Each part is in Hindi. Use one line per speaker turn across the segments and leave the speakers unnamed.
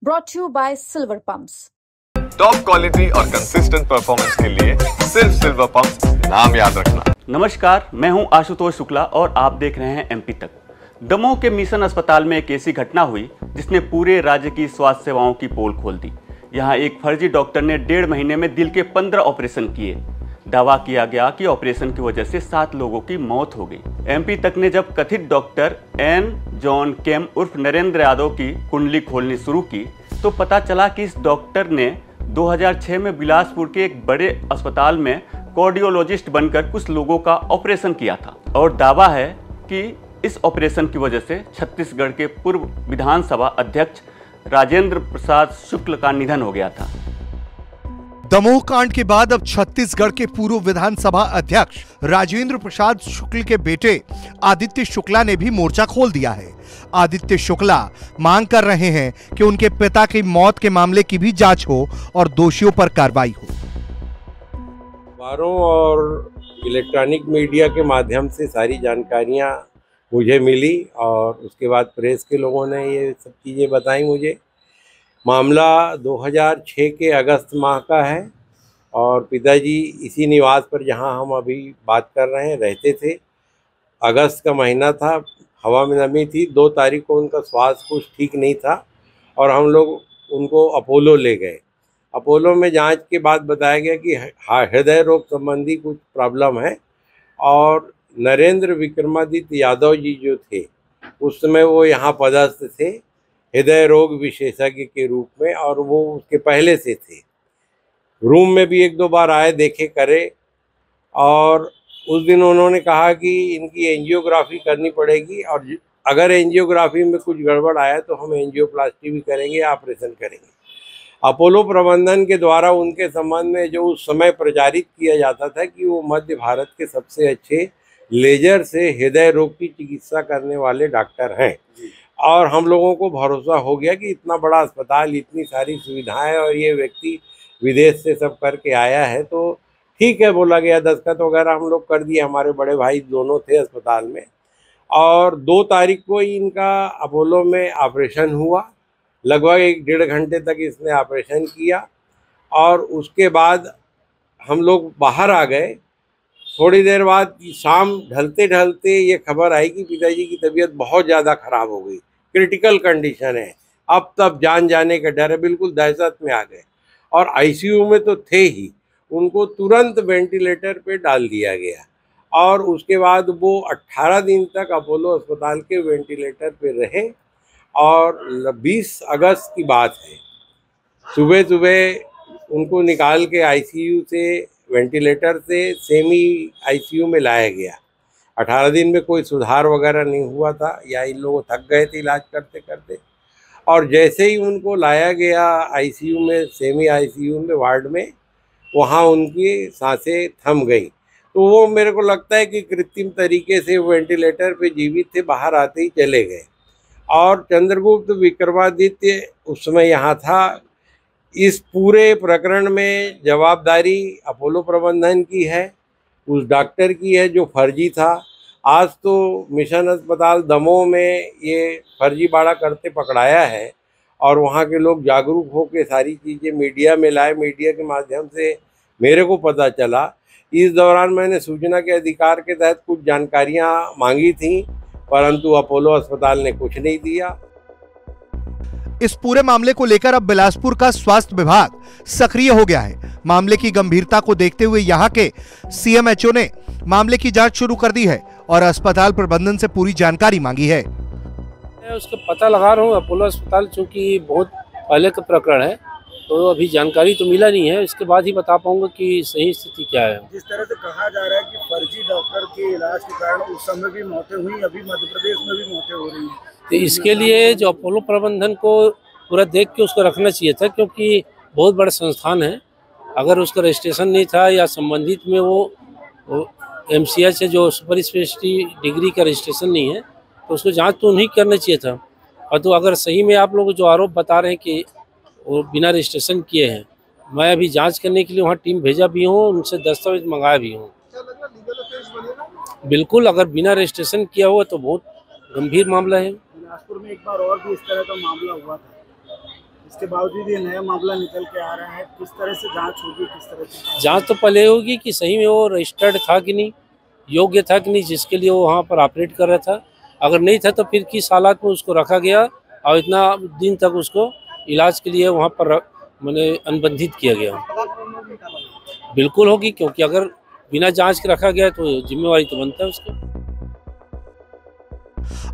brought to you by Silver Pumps.
Top quality और कंसिस्टेंट परफॉर्मेंस के लिए सिर्फ सिल्वर पंप्स नाम याद रखना।
नमस्कार, मैं हूं आशुतोष शुक्ला और आप देख रहे हैं एमपी तक। दमोह के मिशन अस्पताल में एक ऐसी घटना हुई जिसने पूरे राज्य की स्वास्थ्य सेवाओं की पोल खोल दी। यहां एक फर्जी डॉक्टर ने 1.5 महीने में दिल के 15 ऑपरेशन किए। दावा किया गया कि ऑपरेशन की वजह से 7 लोगों की मौत हो गई। एमपी तक ने जब कथित डॉक्टर एन जॉन केम उर्फ नरेंद्र यादव की कुंडली खोलनी शुरू की तो पता चला कि इस डॉक्टर ने 2006 में बिलासपुर के एक बड़े अस्पताल में कार्डियोलॉजिस्ट बनकर कुछ लोगों का ऑपरेशन किया था और दावा है कि इस ऑपरेशन की वजह से छत्तीसगढ़ के पूर्व विधानसभा अध्यक्ष राजेंद्र प्रसाद शुक्ल का निधन हो गया था।
दमोह कांड के बाद अब छत्तीसगढ़ के पूर्व विधानसभा अध्यक्ष राजेंद्र प्रसाद शुक्ल के बेटे आदित्य शुक्ला ने भी मोर्चा खोल दिया है। आदित्य शुक्ला मांग कर रहे हैं कि उनके पिता की मौत के मामले की भी जांच हो और दोषियों पर कार्रवाई हो।
अखबारों और इलेक्ट्रॉनिक मीडिया के माध्यम से सारी जानकारियां मुझे मिली और उसके बाद प्रेस के लोगों ने ये सब चीज़ें बताई मुझे। मामला 2006 के अगस्त माह का है और पिताजी इसी निवास पर जहां हम अभी बात कर रहे हैं रहते थे। अगस्त का महीना था, हवा में नमी थी। 2 तारीख को उनका स्वास्थ्य कुछ ठीक नहीं था और हम लोग उनको अपोलो ले गए। अपोलो में जांच के बाद बताया गया कि हृदय रोग संबंधी कुछ प्रॉब्लम है और नरेंद्र विक्रमादित्य यादव जी जो थे उस समय वो यहाँ पदस्थ थे हृदय रोग विशेषज्ञ के रूप में और वो उसके पहले से थे। रूम में भी 1-2 बार आए, देखे, करे और उस दिन उन्होंने कहा कि इनकी एंजियोग्राफी करनी पड़ेगी और अगर एंजियोग्राफी में कुछ गड़बड़ आया तो हम एंजियोप्लास्टी भी करेंगे, ऑपरेशन करेंगे। अपोलो प्रबंधन के द्वारा उनके संबंध में जो उस समय प्रचारित किया जाता था कि वो मध्य भारत के सबसे अच्छे लेजर से हृदय रोग की चिकित्सा करने वाले डॉक्टर हैं और हम लोगों को भरोसा हो गया कि इतना बड़ा अस्पताल, इतनी सारी सुविधाएं और ये व्यक्ति विदेश से सब करके आया है तो ठीक है बोला गया। दस्तखत वगैरह हम लोग कर दिए, हमारे बड़े भाई दोनों थे अस्पताल में और 2 तारीख को इनका अपोलो में ऑपरेशन हुआ। लगभग 1-1.5 घंटे तक इसने ऑपरेशन किया और उसके बाद हम लोग बाहर आ गए। थोड़ी देर बाद शाम ढलते ढलते ये खबर आई कि पिताजी की तबीयत बहुत ज़्यादा ख़राब हो गई, क्रिटिकल कंडीशन है, अब तब जान जाने का डर है। बिल्कुल दहशत में आ गए और आईसीयू में तो थे ही। उनको तुरंत वेंटिलेटर पे डाल दिया गया और उसके बाद वो 18 दिन तक अपोलो अस्पताल के वेंटिलेटर पे रहे और 20 अगस्त की बात है, सुबह सुबह उनको निकाल के आईसीयू से, वेंटिलेटर से सेमी आईसीयू में लाया गया। 18 दिन में कोई सुधार वगैरह नहीं हुआ था या इन लोग थक गए थे इलाज करते करते और जैसे ही उनको लाया गया आईसीयू में, सेमी आईसीयू में, वार्ड में, वहाँ उनकी सांसें थम गई। तो वो मेरे को लगता है कि कृत्रिम तरीके से वेंटिलेटर पे जीवित थे, बाहर आते ही चले गए और चंद्रगुप्त विक्रमादित्य उस समय यहाँ था। इस पूरे प्रकरण में जवाबदारी अपोलो प्रबंधन की है, उस डॉक्टर की है जो फर्जी था। आज तो मिशन अस्पताल दमोह में ये फर्जीवाड़ा करते पकड़ाया है और वहाँ के लोग जागरूक होकर सारी चीज़ें मीडिया में लाए। मीडिया के माध्यम से मेरे को पता चला। इस दौरान मैंने सूचना के अधिकार के तहत कुछ जानकारियाँ मांगी थी परंतु अपोलो अस्पताल ने कुछ नहीं दिया।
इस पूरे मामले को लेकर अब बिलासपुर का स्वास्थ्य विभाग सक्रिय हो गया है। मामले की गंभीरता को देखते हुए यहां के सीएमएचओ ने मामले की जांच शुरू कर दी है और अस्पताल प्रबंधन से पूरी जानकारी मांगी है।
मैं उसका पता लगा रहा हूँ। अपोलो अस्पताल चूँकि बहुत पहले का प्रकरण है तो अभी जानकारी तो मिला नहीं है, इसके बाद ही बता पाऊंगा कि सही स्थिति क्या है।
जिस तरह से कहा जा रहा है कि फर्जी डॉक्टर के इलाज के कारण उस समय भी मौतें हुई, अभी मध्य प्रदेश में भी मौतें हो रही हैं,
तो इसके लिए जो अपोलो प्रबंधन को पूरा देख के उसको रखना चाहिए था क्योंकि बहुत बड़ा संस्थान है। अगर उसका रजिस्ट्रेशन नहीं था या संबंधित में वो एमसीएच है जो सुपर स्पेशलिटी डिग्री का रजिस्ट्रेशन नहीं है तो उसको जांच तो नहीं करना चाहिए था। और तो अगर सही में आप लोग जो आरोप बता रहे हैं कि वो बिना रजिस्ट्रेशन किए हैं, मैं अभी जांच करने के लिए वहाँ टीम भेजा भी हूँ, उनसे दस्तावेज मंगाया भी हूँ। बिल्कुल, अगर बिना रजिस्ट्रेशन किया हुआ तो बहुत गंभीर मामला है।
बिलासपुर में एक बार और भी इस तरह का मामला हुआ था, इसके बावजूद ये नया मामला निकल के आ रहा है, किस तरह से जांच होगी, किस तरह से
जांच तो पहले होगी कि सही में वो रजिस्टर्ड था कि नहीं, योग्य था कि नहीं, जिसके लिए वो वहाँ पर ऑपरेट कर रहा था। अगर नहीं था तो फिर किस हालात में उसको रखा गया और इतना दिन तक उसको इलाज के लिए वहाँ पर मैंने अनुबंधित किया गया। बिल्कुल होगी, क्योंकि अगर बिना जांच के रखा गया तो जिम्मेवारी तो बनता है उसकी।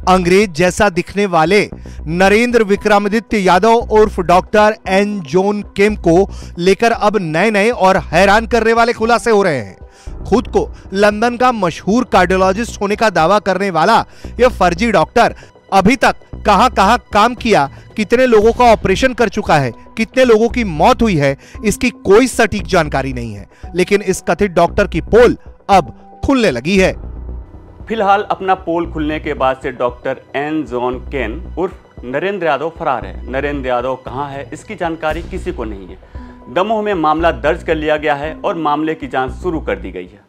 अंग्रेज जैसा दिखने वाले नरेंद्र विक्रमादित्य यादव उर्फ डॉक्टर एन जॉन केम को लेकर अब नए नए और हैरान करने वाले खुलासे हो रहे हैं। खुद को लंदन का मशहूर कार्डियोलॉजिस्ट होने का दावा करने वाला यह फर्जी डॉक्टर अभी तक कहां-कहां काम किया, कितने लोगों का ऑपरेशन कर चुका है, कितने लोगों की मौत हुई है, इसकी कोई सटीक जानकारी नहीं है। लेकिन इस कथित डॉक्टर की पोल अब खुलने लगी है।
फिलहाल अपना पोल खुलने के बाद से डॉक्टर एन जॉन केन उर्फ नरेंद्र यादव फरार है। नरेंद्र यादव कहां है, इसकी जानकारी किसी को नहीं है। दमोह में मामला दर्ज कर लिया गया है और मामले की जांच शुरू कर दी गई है।